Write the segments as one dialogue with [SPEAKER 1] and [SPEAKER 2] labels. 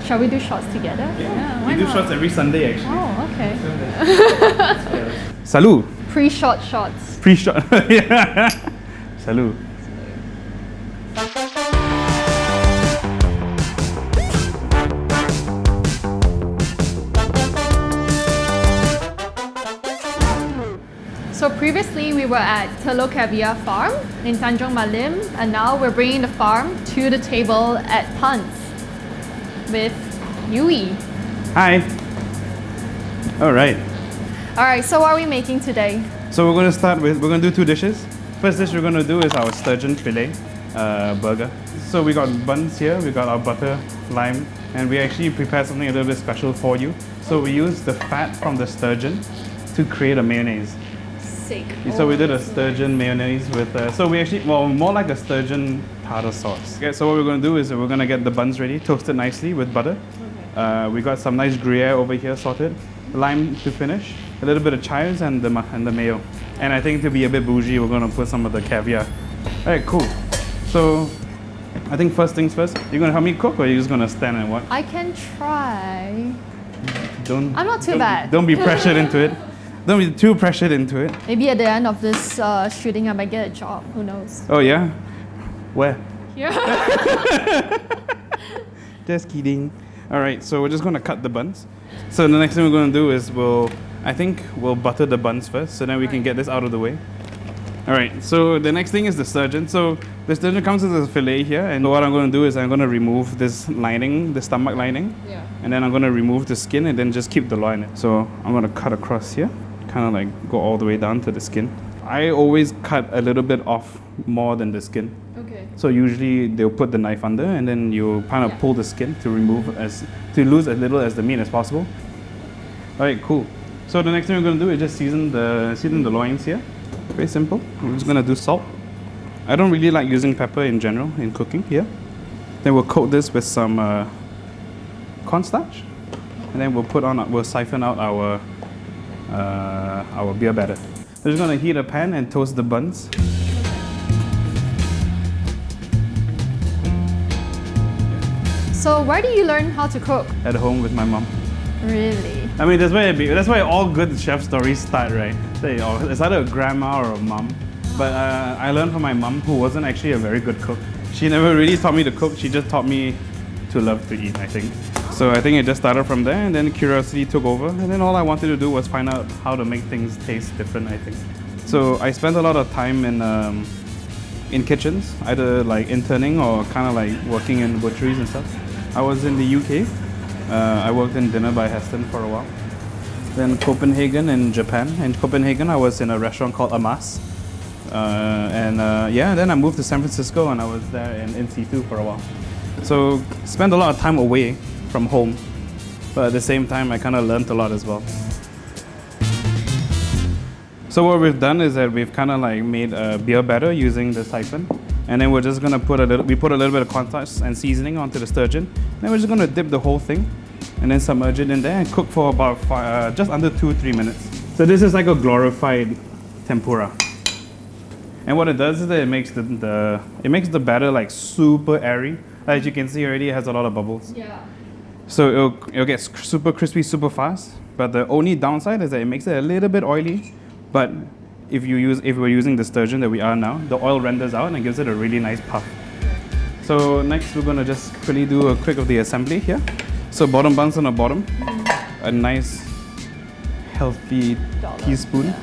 [SPEAKER 1] Shall we do shots together?
[SPEAKER 2] Yeah,
[SPEAKER 1] why
[SPEAKER 2] we do
[SPEAKER 1] not?
[SPEAKER 2] shots every Sunday actually.
[SPEAKER 1] Oh, okay.
[SPEAKER 2] Salud.
[SPEAKER 1] Pre-shot shots.
[SPEAKER 2] Pre-shot. Yeah. Salud.
[SPEAKER 1] So previously we were at Caviar Farm in Tanjung Malim, and now we're bringing the farm to the table at Punts with Euwie.
[SPEAKER 2] Hi. All right.
[SPEAKER 1] All right, so what are we making today?
[SPEAKER 2] So we're going to start with, we're going to do two dishes. First dish we're going to do is our sturgeon fillet burger. So we got buns here, we got our butter, lime, and we actually prepared something a little bit special for you. So we used the fat from the sturgeon to create a mayonnaise.
[SPEAKER 1] Sick.
[SPEAKER 2] So we did a sturgeon mayonnaise with, so we actually, well, more like a sturgeon tartar sauce. Okay, so what we're going to do is we're going to get the buns ready, toasted nicely with butter. Okay. We got some nice Gruyere over here sorted, lime to finish, a little bit of chives and the mayo. And I think to be a bit bougie, we're going to put some of the caviar. All right, cool. So I think first things first, you're going to help me cook or are you just going to stand and watch?
[SPEAKER 1] I can try.
[SPEAKER 2] I'm
[SPEAKER 1] not too bad.
[SPEAKER 2] Don't be pressured into it. Don't be too pressured into it.
[SPEAKER 1] Maybe at the end of this shooting, I might get a job. Who knows?
[SPEAKER 2] Oh yeah? Where?
[SPEAKER 1] Here.
[SPEAKER 2] Just kidding. All right, so we're just going to cut the buns. So the next thing we're going to do is we'll butter the buns first, so then we can get this out of the way. All right, so the next thing is the sturgeon. So the sturgeon comes with a fillet here, and what I'm going to do is I'm going to remove this lining, the stomach lining, and then I'm going to remove the skin and then just keep the loin. So I'm going to cut across here, kind of like go all the way down to the skin. I always cut a little bit off more than the skin.
[SPEAKER 1] Okay.
[SPEAKER 2] So usually they'll put the knife under and then you kind of pull the skin to lose as little as the meat as possible. All right, cool. So the next thing we're going to do is just season the loins here. Very simple. We're just going to do salt. I don't really like using pepper in general in cooking here. Then we'll coat this with some cornstarch, and then we'll siphon out our beer batter. We're just going to heat a pan and toast the buns.
[SPEAKER 1] So where do you learn how to cook?
[SPEAKER 2] At home with my mom.
[SPEAKER 1] Really?
[SPEAKER 2] I mean, that's why all good chef stories start, right? It's either a grandma or a mom. But I learned from my mom, who wasn't actually a very good cook. She never really taught me to cook. She just taught me to love to eat, I think. So I think it just started from there, and then curiosity took over. And then all I wanted to do was find out how to make things taste different, I think. So I spent a lot of time in kitchens, either like interning or kind of like working in butcheries and stuff. I was in the UK. I worked in Dinner by Heston for a while. Then Copenhagen in Japan. In Copenhagen, I was in a restaurant called Amas. Then I moved to San Francisco and I was there in situ for a while. So spent a lot of time away from home, but at the same time, I kind of learned a lot as well. So what we've done is that we've kind of like made a beer batter using the siphon. And then we're just gonna put a little bit of cornstarch and seasoning onto the sturgeon. Then we're just gonna dip the whole thing and then submerge it in there and cook for about just under 2-3 minutes. So this is like a glorified tempura. And what it does is that it makes the batter like super airy. As you can see already, it has a lot of bubbles.
[SPEAKER 1] Yeah.
[SPEAKER 2] So it'll get super crispy super fast. But the only downside is that it makes it a little bit oily. But if we're using the sturgeon that we are now, the oil renders out and gives it a really nice puff. So next we're gonna just quickly do a quick of the assembly here. So bottom buns on the bottom, a nice healthy teaspoon.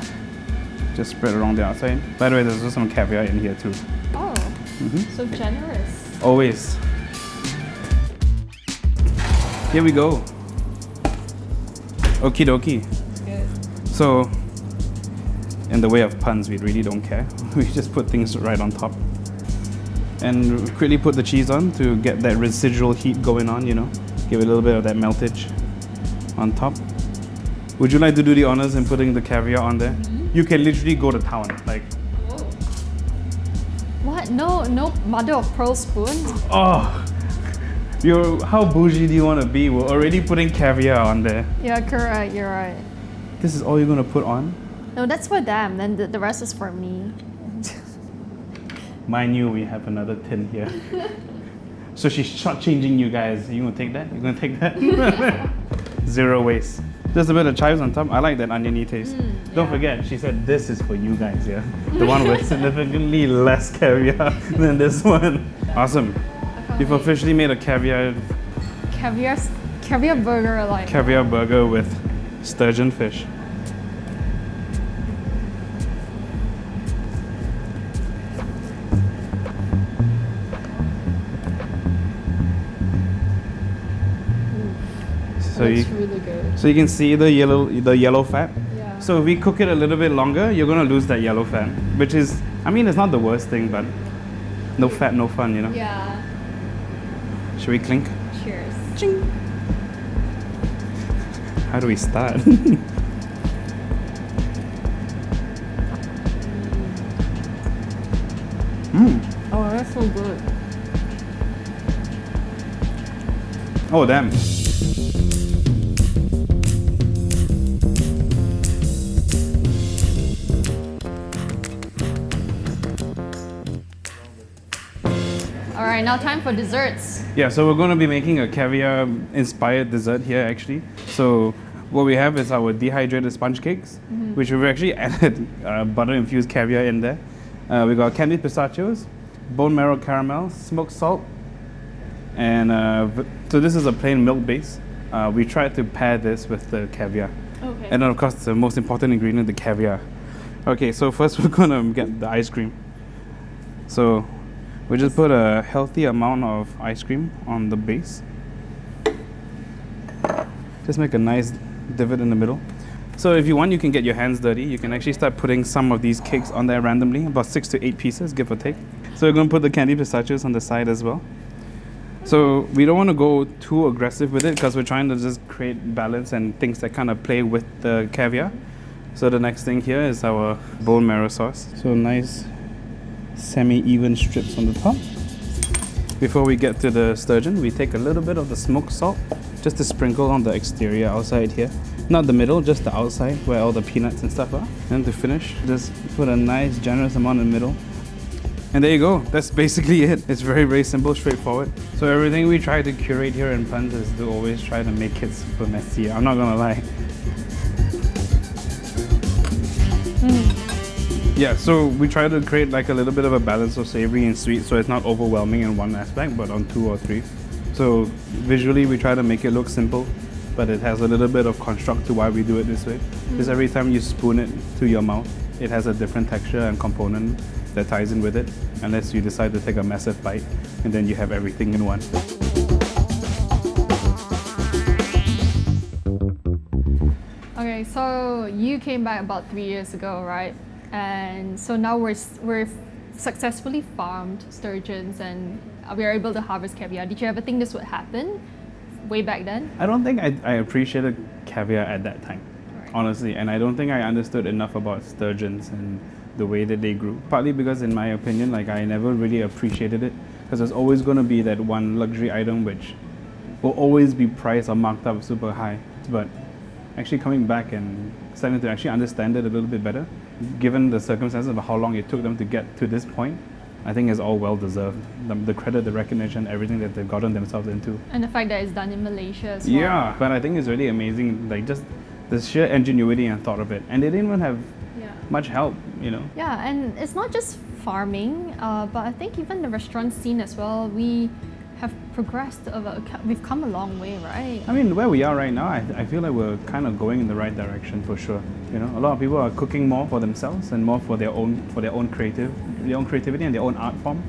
[SPEAKER 2] Just spread around the outside. By the way, there's also some caviar in here too.
[SPEAKER 1] Oh, so generous.
[SPEAKER 2] Always. Here we go. Okie dokie.
[SPEAKER 1] Good.
[SPEAKER 2] So, in the way of puns, we really don't care. We just put things right on top. And quickly put the cheese on to get that residual heat going on, you know. Give it a little bit of that meltage on top. Would you like to do the honors in putting the caviar on there? You can literally go to town, like.
[SPEAKER 1] Whoa. What? No mother of pearl spoon?
[SPEAKER 2] Oh, how bougie do you want to be? We're already putting caviar on there.
[SPEAKER 1] Yeah, correct. You're right.
[SPEAKER 2] This is all you're gonna put on?
[SPEAKER 1] No, that's for them. Then the rest is for me.
[SPEAKER 2] Mind you, we have another tin here. So she's shortchanging you guys. You gonna take that? You gonna take that? Zero waste. Just a bit of chives on top. I like that oniony taste. Don't forget, she said this is for you guys, yeah? The one with significantly less caviar than this one. Awesome. You've officially made a caviar
[SPEAKER 1] burger, like
[SPEAKER 2] caviar burger with sturgeon fish. So
[SPEAKER 1] it's really good.
[SPEAKER 2] So you can see the yellow fat.
[SPEAKER 1] Yeah.
[SPEAKER 2] So if we cook it a little bit longer, you're gonna lose that yellow fat, which is, I mean, it's not the worst thing, but no fat, no fun, you know.
[SPEAKER 1] Yeah.
[SPEAKER 2] Should we clink?
[SPEAKER 1] Cheers.
[SPEAKER 2] Ching. How do we start?
[SPEAKER 1] Oh, that's so good.
[SPEAKER 2] Oh damn.
[SPEAKER 1] All right, now time for desserts.
[SPEAKER 2] Yeah, so we're going to be making a caviar inspired dessert here actually. So what we have is our dehydrated sponge cakes, which we've actually added butter infused caviar in there. We got candied pistachios, bone marrow caramel, smoked salt, and so this is a plain milk base. We tried to pair this with the caviar.
[SPEAKER 1] Okay.
[SPEAKER 2] And then of course the most important ingredient, the caviar. Okay, so first we're going to get the ice cream. So we just put a healthy amount of ice cream on the base. Just make a nice divot in the middle. So if you want, you can get your hands dirty. You can actually start putting some of these cakes on there randomly, about 6 to 8 pieces, give or take. So we're going to put the candied pistachios on the side as well. So we don't want to go too aggressive with it because we're trying to just create balance and things that kind of play with the caviar. So the next thing here is our bone marrow sauce. So nice semi-even strips on the top. Before we get to the sturgeon, we take a little bit of the smoked salt just to sprinkle on the exterior outside here. Not the middle, just the outside where all the peanuts and stuff are. And to finish, just put a nice generous amount in the middle. And there you go, that's basically it. It's very, very simple, straightforward. So everything we try to curate here in Puns is to always try to make it super messy. I'm not gonna lie. Yeah, so we try to create like a little bit of a balance of savory and sweet so it's not overwhelming in one aspect but on 2 or 3. So visually we try to make it look simple, but it has a little bit of construct to why we do it this way. Because every time you spoon it to your mouth, it has a different texture and component that ties in with it, unless you decide to take a massive bite and then you have everything in one.
[SPEAKER 1] Okay, so you came back about 3 years ago, right? And so now we're successfully farmed sturgeons and we are able to harvest caviar. Did you ever think this would happen way back then?
[SPEAKER 2] I don't think I appreciated caviar at that time, honestly, and I don't think I understood enough about sturgeons and the way that they grew. Partly because in my opinion, like I never really appreciated it because there's always going to be that one luxury item which will always be priced or marked up super high. But actually coming back and starting to actually understand it a little bit better, given the circumstances of how long it took them to get to this point, I think is all well deserved. The credit, the recognition, everything that they've gotten themselves into.
[SPEAKER 1] And the fact that it's done in Malaysia as well.
[SPEAKER 2] Yeah, but I think it's really amazing, like just the sheer ingenuity and thought of it. And they didn't even have much help, you know.
[SPEAKER 1] Yeah, and it's not just farming, but I think even the restaurant scene as well, we have progressed, we've come a long way, right?
[SPEAKER 2] I mean, where we are right now, I feel like we're kind of going in the right direction for sure. You know, a lot of people are cooking more for themselves and more for their own creativity and their own art form,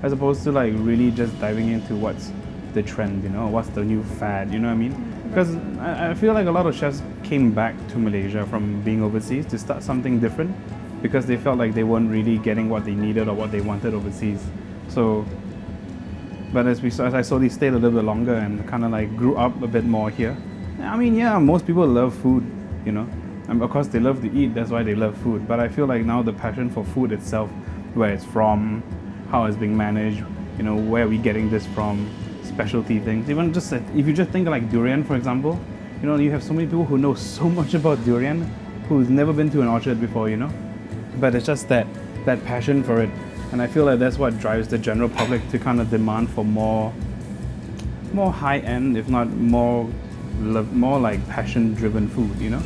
[SPEAKER 2] as opposed to like really just diving into what's the trend, you know, what's the new fad, you know what I mean? Because I feel like a lot of chefs came back to Malaysia from being overseas to start something different because they felt like they weren't really getting what they needed or what they wanted overseas. So, but as I slowly stayed a little bit longer and kind of like grew up a bit more here. I mean, yeah, most people love food, you know. And of course they love to eat, that's why they love food. But I feel like now the passion for food itself, where it's from, how it's being managed, you know, where are we getting this from, specialty things. Even just if you just think like durian, for example, you know, you have so many people who know so much about durian who's never been to an orchard before, you know. But it's just that passion for it. And I feel like that's what drives the general public to kind of demand for more more high-end, if not more like passion-driven food, you know?